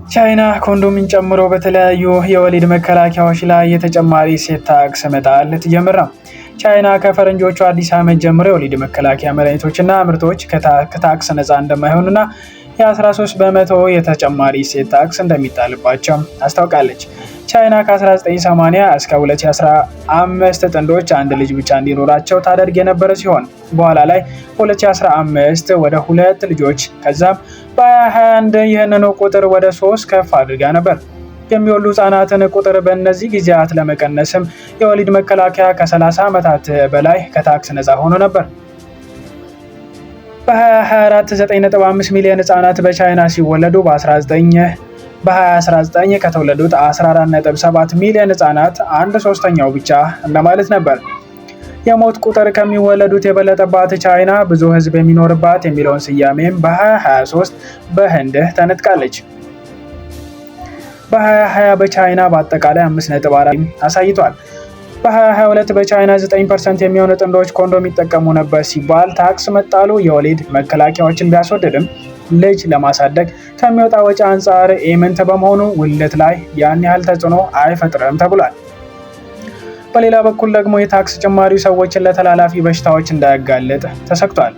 ቻይና ኮንዶምን ጨምሮ በተለያዩ የወሊድ መከላከያዎች ላይ የተጨማሪ እሴት ታክስ መጣል ልትጀምር ነው። ቻይና ከፈረንጆቹ አዲስ ዓመት ጀምሮ የወሊድ መከላከያ መድኃኒቶችና ምርቶች ከታክስ ነፃ እንደማይሆኑና የ13 በመቶ የተጨማሪ እሴት ታክስ እንደሚጣልባቸው አስታውቃለች። ቻይና ከ1980 እስከ 2015 ጥንዶች አንድ ልጅ ብቻ እንዲኖራቸው ታደርግ የነበረ ሲሆን በኋላ ላይ 2015 ወደ 2 ልጆች ከዛም በ2021 ይህንን ቁጥር ወደ 3 ከፍ አድርጋ ነበር። የሚወልዱ ህጻናትን ቁጥር በእነዚህ ጊዜያት ለመቀነስም የወሊድ መከላከያ ከ30 ዓመታት በላይ ከታክስ ነፃ ሆኖ ነበር። በ2024 9.5 ሚሊዮን ህጻናት በቻይና ሲወለዱ በ2019 ከተወለዱት 14.7 ሚሊዮን ህጻናት 1/3 ብቻ እንደማለት ነበር። የሞት ቁጥር ከሚወለዱት የበለጠባት ቻይና ብዙ ህዝብ የሚኖርባት የሚለውን ስያሜም በ2023 በህንድ ተነጥቃለች። በ2020 በቻይና በአጠቃላይ 5.4 አሳይቷል። በ2022 በቻይና 9% የሚሆኑ ጥንዶች ኮንዶም ይጠቀሙ ነበር ሲባል ታክስ መጣሉ የወሊድ መከላከያዎችን ቢያስወድድም ልጅ ለማሳደግ ከሚወጣ ወጪ አንጻር ኢምንት በመሆኑ ውልደት ላይ ያን ያህል ተጽዕኖ አይፈጥርም ተብሏል። በሌላ በኩል ደግሞ የታክስ ጭማሪው ሰዎችን ለተላላፊ በሽታዎች እንዳያጋልጥ ተሰግቷል።